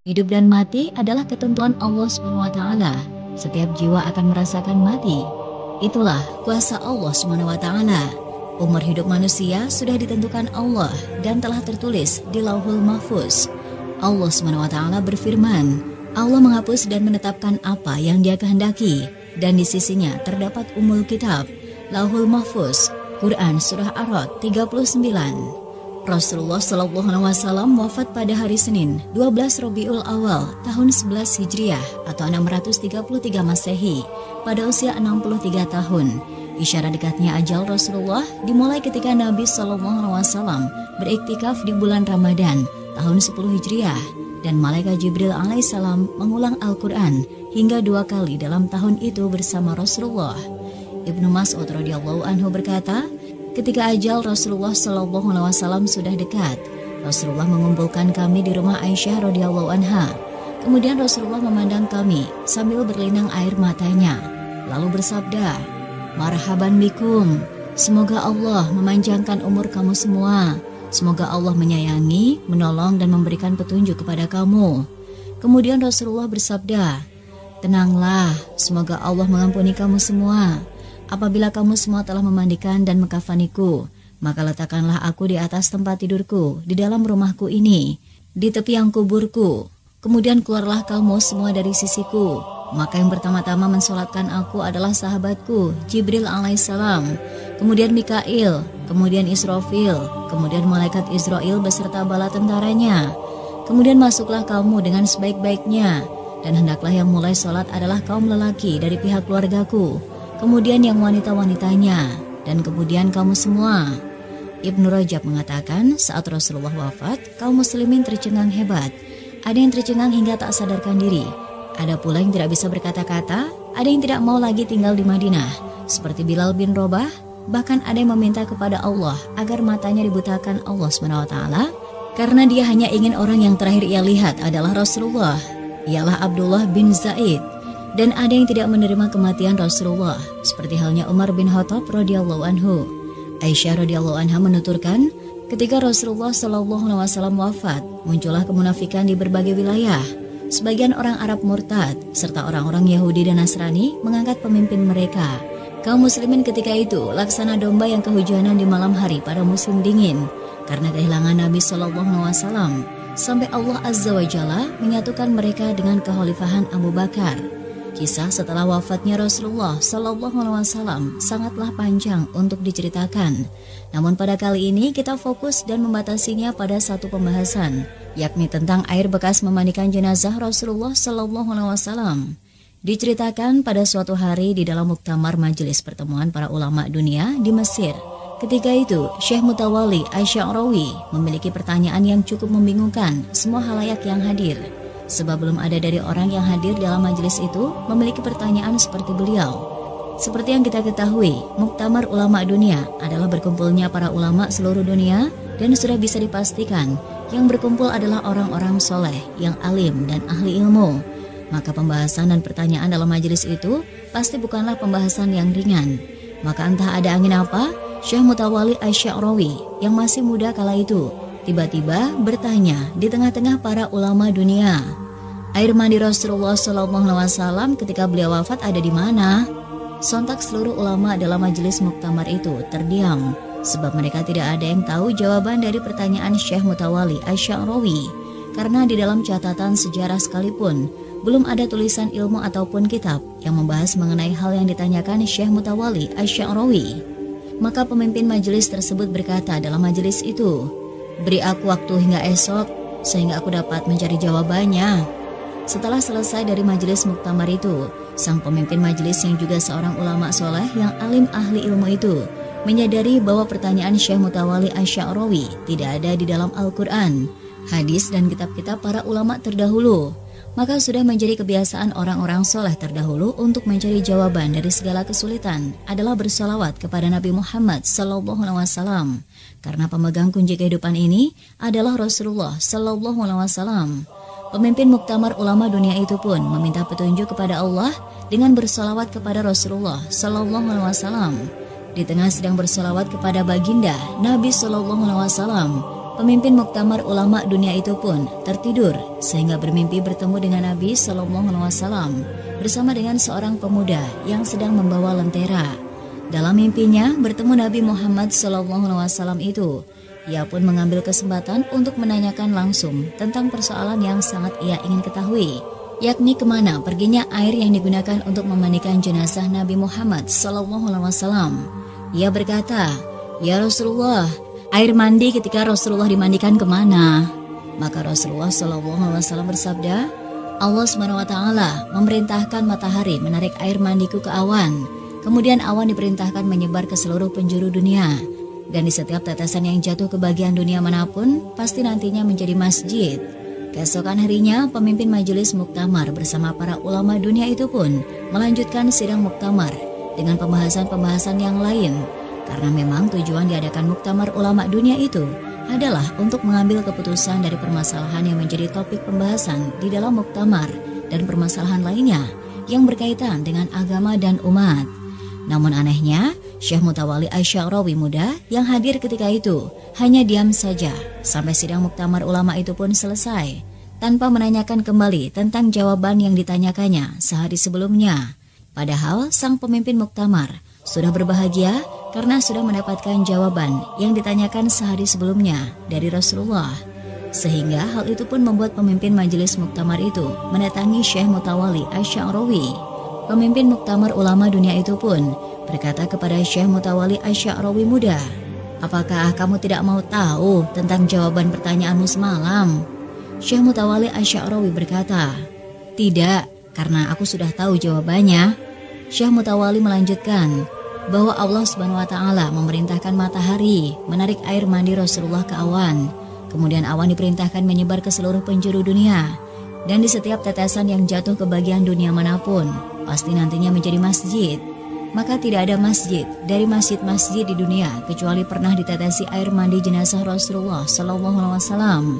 Hidup dan mati adalah ketentuan Allah SWT. Setiap jiwa akan merasakan mati. Itulah kuasa Allah SWT. Umur hidup manusia sudah ditentukan Allah dan telah tertulis di Lauhul Mahfuz. Allah SWT berfirman, Allah menghapus dan menetapkan apa yang Dia kehendaki, dan di sisinya terdapat Ummul Kitab, Lauhul Mahfuz, Quran Surah Ar-Ra'd 39. Rasulullah SAW wafat pada hari Senin 12 Rabiul Awal tahun 11 Hijriah atau 633 Masehi pada usia 63 tahun. Isyarat dekatnya ajal Rasulullah dimulai ketika Nabi SAW beriktikaf di bulan Ramadan tahun 10 Hijriah dan Malaikat Jibril alaihissalam mengulang Al-Quran hingga 2 kali dalam tahun itu bersama Rasulullah. Ibnu Mas'ud radhiyallahu anhu berkata, ketika ajal Rasulullah SAW sudah dekat, Rasulullah mengumpulkan kami di rumah Aisyah radhiyallahu anha. Kemudian Rasulullah memandang kami sambil berlinang air matanya, lalu bersabda, "Marhaban bikum, semoga Allah memanjangkan umur kamu semua. Semoga Allah menyayangi, menolong dan memberikan petunjuk kepada kamu." Kemudian Rasulullah bersabda, "Tenanglah, semoga Allah mengampuni kamu semua. Apabila kamu semua telah memandikan dan mengkafaniku, maka letakkanlah aku di atas tempat tidurku, di dalam rumahku ini, di tepi yang kuburku. Kemudian keluarlah kamu semua dari sisiku. Maka yang pertama-tama mensolatkan aku adalah sahabatku, Jibril alaihissalam, kemudian Mikail, kemudian Israfil, kemudian malaikat Israel beserta bala tentaranya. Kemudian masuklah kamu dengan sebaik-baiknya, dan hendaklah yang mulai solat adalah kaum lelaki dari pihak keluargaku, kemudian yang wanita-wanitanya, dan kemudian kamu semua." Ibnu Rajab mengatakan saat Rasulullah wafat, kaum muslimin tercengang hebat. Ada yang tercengang hingga tak sadarkan diri. Ada pula yang tidak bisa berkata-kata, ada yang tidak mau lagi tinggal di Madinah, seperti Bilal bin Rabah. Bahkan ada yang meminta kepada Allah agar matanya dibutakan Allah SWT, karena dia hanya ingin orang yang terakhir ia lihat adalah Rasulullah, ialah Abdullah bin Zaid. Dan ada yang tidak menerima kematian Rasulullah, seperti halnya Umar bin Khattab radhiyallahu anhu. Aisyah radhiyallahu anha menuturkan, ketika Rasulullah SAW wafat, muncullah kemunafikan di berbagai wilayah. Sebagian orang Arab murtad, serta orang-orang Yahudi dan Nasrani mengangkat pemimpin mereka. Kaum muslimin ketika itu laksana domba yang kehujanan di malam hari pada musim dingin, karena kehilangan Nabi SAW, sampai Allah Azza wa Jalla menyatukan mereka dengan kekhalifahan Abu Bakar. Kisah setelah wafatnya Rasulullah SAW sangatlah panjang untuk diceritakan. Namun pada kali ini kita fokus dan membatasinya pada satu pembahasan, yakni tentang air bekas memandikan jenazah Rasulullah SAW. Diceritakan pada suatu hari di dalam muktamar majelis pertemuan para ulama dunia di Mesir. Ketika itu, Syekh Mutawalli Asy-Sya'rawi memiliki pertanyaan yang cukup membingungkan semua khalayak yang hadir. Sebab belum ada dari orang yang hadir dalam majelis itu memiliki pertanyaan seperti beliau. Seperti yang kita ketahui, muktamar ulama dunia adalah berkumpulnya para ulama seluruh dunia, dan sudah bisa dipastikan yang berkumpul adalah orang-orang soleh yang alim dan ahli ilmu. Maka pembahasan dan pertanyaan dalam majelis itu pasti bukanlah pembahasan yang ringan. Maka entah ada angin apa, Syekh Mutawalli Asy-Sya'rawi yang masih muda kala itu tiba-tiba bertanya di tengah-tengah para ulama dunia, air mandi Rasulullah SAW ketika beliau wafat ada di mana? Sontak seluruh ulama dalam majelis muktamar itu terdiam, sebab mereka tidak ada yang tahu jawaban dari pertanyaan Syekh Mutawalli Asy-Sya'rawi, karena di dalam catatan sejarah sekalipun belum ada tulisan ilmu ataupun kitab yang membahas mengenai hal yang ditanyakan Syekh Mutawalli Asy-Sya'rawi. Maka pemimpin majelis tersebut berkata dalam majelis itu, "Beri aku waktu hingga esok, sehingga aku dapat mencari jawabannya." Setelah selesai dari majelis muktamar itu, sang pemimpin majelis yang juga seorang ulama soleh yang alim ahli ilmu itu menyadari bahwa pertanyaan Syekh Mutawalli Asy-Sya'rawi tidak ada di dalam Al-Quran, hadis dan kitab-kitab para ulama terdahulu. Maka sudah menjadi kebiasaan orang-orang soleh terdahulu untuk mencari jawaban dari segala kesulitan adalah bersalawat kepada Nabi Muhammad SAW, karena pemegang kunci kehidupan ini adalah Rasulullah SAW. Pemimpin muktamar ulama dunia itu pun meminta petunjuk kepada Allah dengan bersalawat kepada Rasulullah SAW. Di tengah sedang bersalawat kepada baginda Nabi SAW, Pemimpin muktamar ulama dunia itu pun tertidur sehingga bermimpi bertemu dengan Nabi Shallallahu Alaihi Wasallam bersama dengan seorang pemuda yang sedang membawa lentera. Dalam mimpinya bertemu Nabi Muhammad Shallallahu Alaihi Wasallam itu, ia pun mengambil kesempatan untuk menanyakan langsung tentang persoalan yang sangat ia ingin ketahui, yakni kemana perginya air yang digunakan untuk memandikan jenazah Nabi Muhammad Shallallahu Alaihi Wasallam. Ia berkata, "Ya Rasulullah, air mandi ketika Rasulullah dimandikan kemana?" Maka Rasulullah SAW bersabda, "Allah SWT memerintahkan matahari menarik air mandiku ke awan. Kemudian awan diperintahkan menyebar ke seluruh penjuru dunia. Dan di setiap tetesan yang jatuh ke bagian dunia manapun, pasti nantinya menjadi masjid." Keesokan harinya, pemimpin majelis muktamar bersama para ulama dunia itu pun melanjutkan sidang muktamar dengan pembahasan-pembahasan yang lain. Karena memang tujuan diadakan muktamar ulama dunia itu adalah untuk mengambil keputusan dari permasalahan yang menjadi topik pembahasan di dalam muktamar dan permasalahan lainnya yang berkaitan dengan agama dan umat. Namun anehnya, Syekh Mutawali Asy-Sya'rawi muda yang hadir ketika itu hanya diam saja sampai sidang muktamar ulama itu pun selesai, tanpa menanyakan kembali tentang jawaban yang ditanyakannya sehari sebelumnya. Padahal sang pemimpin muktamar sudah berbahagia karena sudah mendapatkan jawaban yang ditanyakan sehari sebelumnya dari Rasulullah. Sehingga hal itu pun membuat pemimpin majelis muktamar itu mendatangi Syekh Mutawali Asy-Sya'rawi. Pemimpin muktamar ulama dunia itu pun berkata kepada Syekh Mutawali Asy-Sya'rawi muda, "Apakah kamu tidak mau tahu tentang jawaban pertanyaanmu semalam?" Syekh Mutawali Asy-Sya'rawi berkata, "Tidak, karena aku sudah tahu jawabannya." Syekh Mutawali melanjutkan bahwa Allah SWT memerintahkan matahari menarik air mandi Rasulullah ke awan. Kemudian awan diperintahkan menyebar ke seluruh penjuru dunia. Dan di setiap tetesan yang jatuh ke bagian dunia manapun, pasti nantinya menjadi masjid. Maka tidak ada masjid dari masjid-masjid di dunia kecuali pernah ditetesi air mandi jenazah Rasulullah SAW.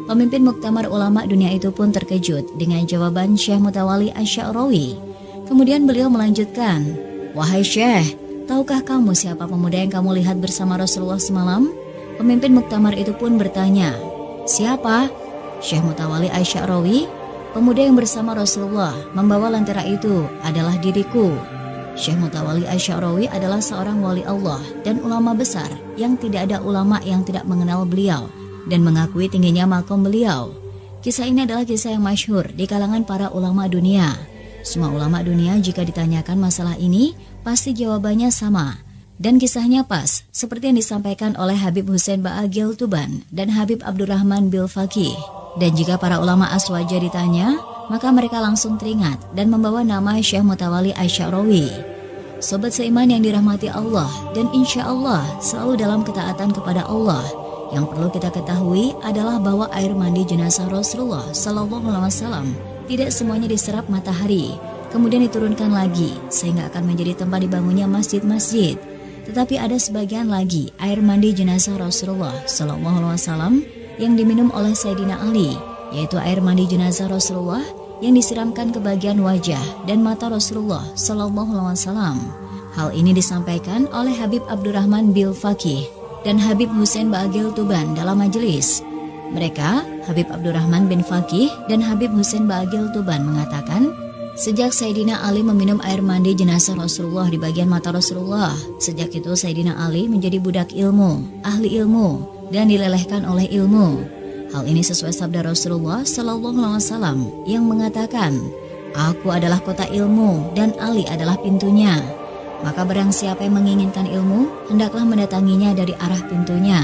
Pemimpin muktamar ulama dunia itu pun terkejut dengan jawaban Syekh Mutawali Asy-Sya'rawi. Kemudian beliau melanjutkan, "Wahai Syekh, tahukah kamu siapa pemuda yang kamu lihat bersama Rasulullah semalam?" Pemimpin muktamar itu pun bertanya, "Siapa?" Syekh Mutawali Asy-Sya'rawi, "Pemuda yang bersama Rasulullah membawa lentera itu adalah diriku." Syekh Mutawali Asy-Sya'rawi adalah seorang wali Allah dan ulama besar yang tidak ada ulama yang tidak mengenal beliau dan mengakui tingginya makom beliau. Kisah ini adalah kisah yang masyhur di kalangan para ulama dunia. Semua ulama dunia jika ditanyakan masalah ini, pasti jawabannya sama. Dan kisahnya pas, seperti yang disampaikan oleh Habib Hussein Ba'agil Tuban dan Habib Abdurrahman Bil Faqih. Dan jika para ulama Aswaja ditanya, maka mereka langsung teringat dan membawa nama Syekh Mutawali Asy-Sya'rawi. Sobat seiman yang dirahmati Allah, dan insya Allah selalu dalam ketaatan kepada Allah. Yang perlu kita ketahui adalah bahwa air mandi jenazah Rasulullah SAW tidak semuanya diserap matahari, kemudian diturunkan lagi sehingga akan menjadi tempat dibangunnya masjid-masjid. Tetapi ada sebagian lagi air mandi jenazah Rasulullah SAW yang diminum oleh Sayyidina Ali, yaitu air mandi jenazah Rasulullah yang disiramkan ke bagian wajah dan mata Rasulullah SAW. Hal ini disampaikan oleh Habib Abdurrahman Bil Faqih dan Habib Hussein Ba'agil Tuban dalam majelis. Mereka, Habib Abdurrahman bin Faqih dan Habib Hussein Ba'agil Tuban mengatakan, sejak Sayyidina Ali meminum air mandi jenazah Rasulullah di bagian mata Rasulullah, sejak itu Sayyidina Ali menjadi budak ilmu, ahli ilmu, dan dilelehkan oleh ilmu. Hal ini sesuai sabda Rasulullah SAW yang mengatakan, "Aku adalah kota ilmu dan Ali adalah pintunya. Maka barang siapa yang menginginkan ilmu, hendaklah mendatanginya dari arah pintunya."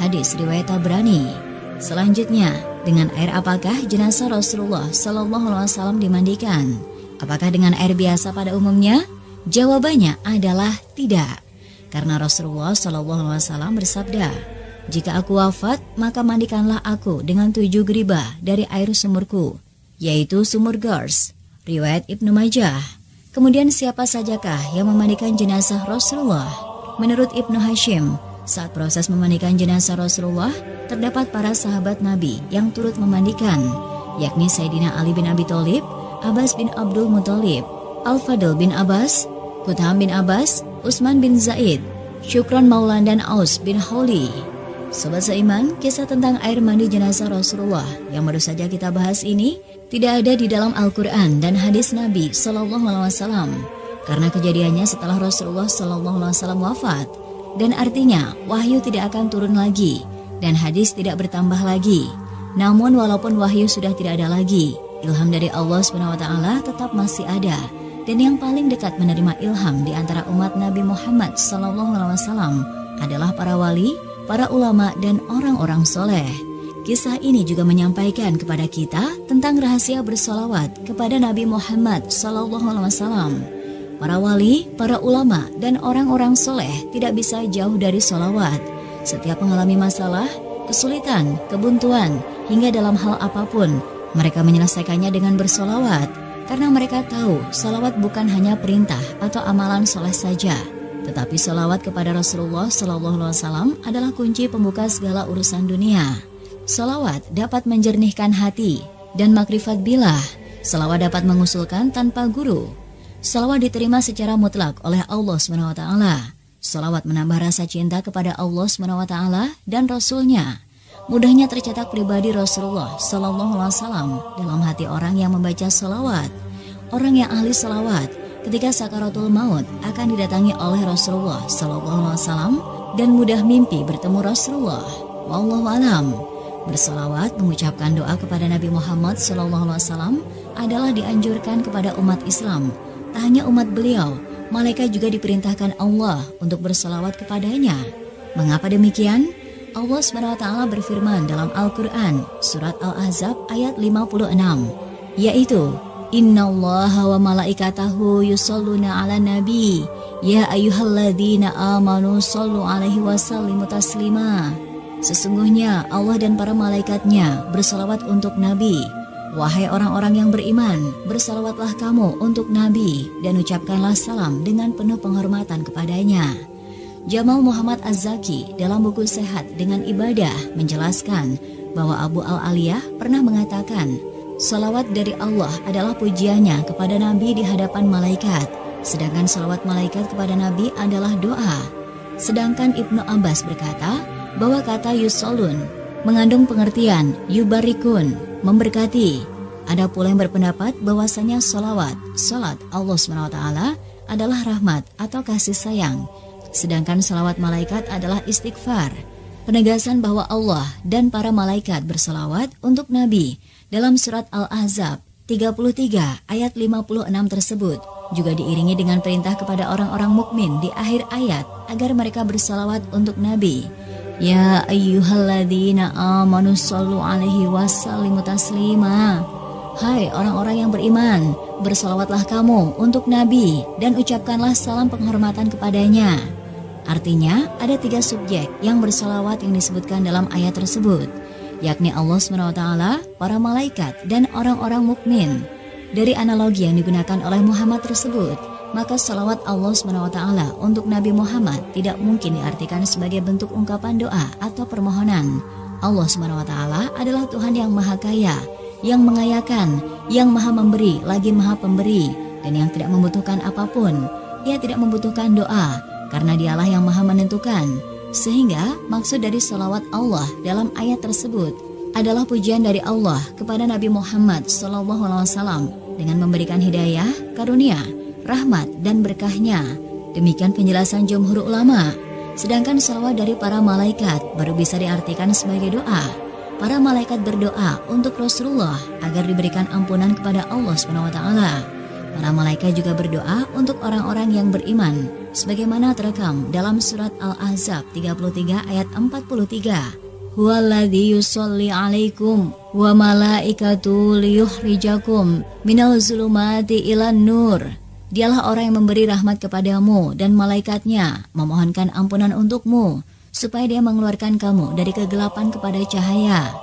Hadis riwayat Tabrani. Selanjutnya, dengan air apakah jenazah Rasulullah SAW dimandikan? Apakah dengan air biasa pada umumnya? Jawabannya adalah tidak. Karena Rasulullah SAW bersabda, "Jika aku wafat, maka mandikanlah aku dengan 7 geribah dari air sumurku, yaitu sumur Gars." Riwayat Ibnu Majah. Kemudian siapa sajakah yang memandikan jenazah Rasulullah? Menurut Ibnu Hashim, saat proses memandikan jenazah Rasulullah, terdapat para sahabat Nabi yang turut memandikan, yakni Sayyidina Ali bin Abi Thalib, Abbas bin Abdul Muthalib, Al-Fadl bin Abbas, Qutham bin Abbas, Utsman bin Zaid, Syukron Maulan dan Aus bin Hawli. Sobat seiman, kisah tentang air mandi jenazah Rasulullah yang baru saja kita bahas ini tidak ada di dalam Al-Quran dan hadis Nabi SAW, karena kejadiannya setelah Rasulullah SAW wafat, dan artinya wahyu tidak akan turun lagi dan hadis tidak bertambah lagi. Namun walaupun wahyu sudah tidak ada lagi, ilham dari Allah SWT tetap masih ada, dan yang paling dekat menerima ilham di antara umat Nabi Muhammad SAW adalah para wali, para ulama, dan orang-orang soleh. Kisah ini juga menyampaikan kepada kita tentang rahasia bersolawat kepada Nabi Muhammad SAW. Para wali, para ulama, dan orang-orang soleh tidak bisa jauh dari solawat. Setiap mengalami masalah, kesulitan, kebuntuan, hingga dalam hal apapun, mereka menyelesaikannya dengan bersolawat, karena mereka tahu solawat bukan hanya perintah atau amalan soleh saja, tetapi solawat kepada Rasulullah SAW adalah kunci pembuka segala urusan dunia. Solawat dapat menjernihkan hati dan makrifat bilah. Solawat dapat mengusulkan tanpa guru. Solawat diterima secara mutlak oleh Allah SWT. Solawat menambah rasa cinta kepada Allah SWT dan Rasulnya. Mudahnya tercetak pribadi Rasulullah SAW dalam hati orang yang membaca solawat. Orang yang ahli solawat ketika sakaratul maut akan didatangi oleh Rasulullah SAW dan mudah mimpi bertemu Rasulullah. Wallahu alam. Bersolawat mengucapkan doa kepada Nabi Muhammad SAW adalah dianjurkan kepada umat Islam. Tak hanya umat beliau, malaikat juga diperintahkan Allah untuk bersolawat kepadanya. Mengapa demikian? Allah SWT berfirman dalam Al-Quran, surat Al-Ahzab ayat 56, yaitu, Innallaha wa malaikatahu yusalluna ala nabi, ya ayyuhalladzina amanu sallu alaihi wasallimu taslima. Sesungguhnya Allah dan para malaikatnya bersalawat untuk Nabi. Wahai orang-orang yang beriman, bersalawatlah kamu untuk Nabi dan ucapkanlah salam dengan penuh penghormatan kepadanya. Jamal Muhammad Az-Zaki dalam buku Sehat dengan Ibadah menjelaskan bahwa Abu Al-Aliyah pernah mengatakan, salawat dari Allah adalah pujiannya kepada Nabi di hadapan malaikat, sedangkan salawat malaikat kepada Nabi adalah doa. Sedangkan Ibnu Abbas berkata bahwa kata yusolun mengandung pengertian yubarikun, memberkati. Ada pula yang berpendapat bahwasanya salat Allah SWT adalah rahmat atau kasih sayang, sedangkan salawat malaikat adalah istighfar. Penegasan bahwa Allah dan para malaikat bersalawat untuk Nabi dalam surat Al-Ahzab 33 ayat 56 tersebut juga diiringi dengan perintah kepada orang-orang mukmin di akhir ayat agar mereka bersalawat untuk Nabi. Ya ayyuhalladzina amanu sallu alaihi wasallimu taslima. Hai orang-orang yang beriman, bersalawatlah kamu untuk Nabi dan ucapkanlah salam penghormatan kepadanya. Artinya ada 3 subjek yang bersalawat yang disebutkan dalam ayat tersebut, yakni Allah SWT, para malaikat, dan orang-orang mukmin. Dari analogi yang digunakan oleh Muhammad tersebut, maka salawat Allah SWT untuk Nabi Muhammad tidak mungkin diartikan sebagai bentuk ungkapan doa atau permohonan. Allah SWT adalah Tuhan yang maha kaya, yang mengayakan, yang maha memberi, lagi maha pemberi, dan yang tidak membutuhkan apapun. Ia tidak membutuhkan doa, karena dialah yang maha menentukan. Sehingga maksud dari salawat Allah dalam ayat tersebut adalah pujian dari Allah kepada Nabi Muhammad SAW dengan memberikan hidayah, karunia, rahmat, dan berkahnya. Demikian penjelasan jumhur ulama. Sedangkan salawat dari para malaikat baru bisa diartikan sebagai doa. Para malaikat berdoa untuk Rasulullah agar diberikan ampunan kepada Allah SWT. Para malaikat juga berdoa untuk orang-orang yang beriman, sebagaimana terekam dalam surat Al-Ahzab 33 ayat 43. Huwaladzi yusolli alaikum wa malaikatu liyukhrijakum minal zulumati ilan nur. Dialah orang yang memberi rahmat kepadamu dan malaikatnya memohonkan ampunan untukmu, supaya dia mengeluarkan kamu dari kegelapan kepada cahaya.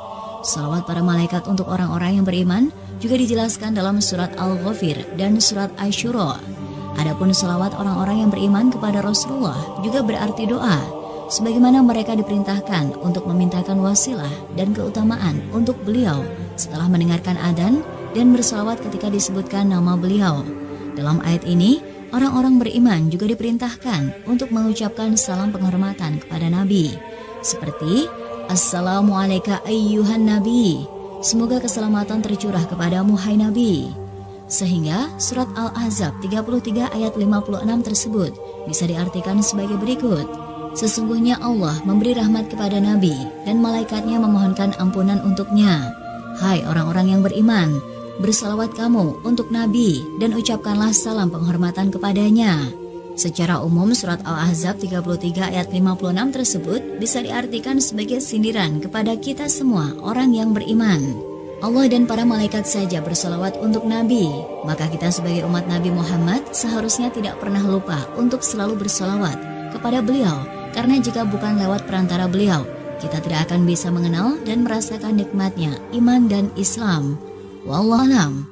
Salawat para malaikat untuk orang-orang yang beriman juga dijelaskan dalam surat Al-Ghafir dan surat Asy-Syura. Adapun salawat orang-orang yang beriman kepada Rasulullah juga berarti doa, sebagaimana mereka diperintahkan untuk memintakan wasilah dan keutamaan untuk beliau setelah mendengarkan adzan dan bersalawat ketika disebutkan nama beliau. Dalam ayat ini, orang-orang beriman juga diperintahkan untuk mengucapkan salam penghormatan kepada Nabi, seperti Assalamu alayka ayyuhan nabi. Semoga keselamatan tercurah kepadamu hai Nabi. Sehingga surat Al-Ahzab 33 ayat 56 tersebut bisa diartikan sebagai berikut. Sesungguhnya Allah memberi rahmat kepada Nabi dan malaikatnya memohonkan ampunan untuknya. Hai orang-orang yang beriman, bersalawat kamu untuk Nabi dan ucapkanlah salam penghormatan kepadanya. Secara umum surat Al-Ahzab 33 ayat 56 tersebut bisa diartikan sebagai sindiran kepada kita semua orang yang beriman. Allah dan para malaikat saja bersalawat untuk Nabi, maka kita sebagai umat Nabi Muhammad seharusnya tidak pernah lupa untuk selalu bersalawat kepada beliau, karena jika bukan lewat perantara beliau, kita tidak akan bisa mengenal dan merasakan nikmatnya iman dan Islam. Wallahu a'lam.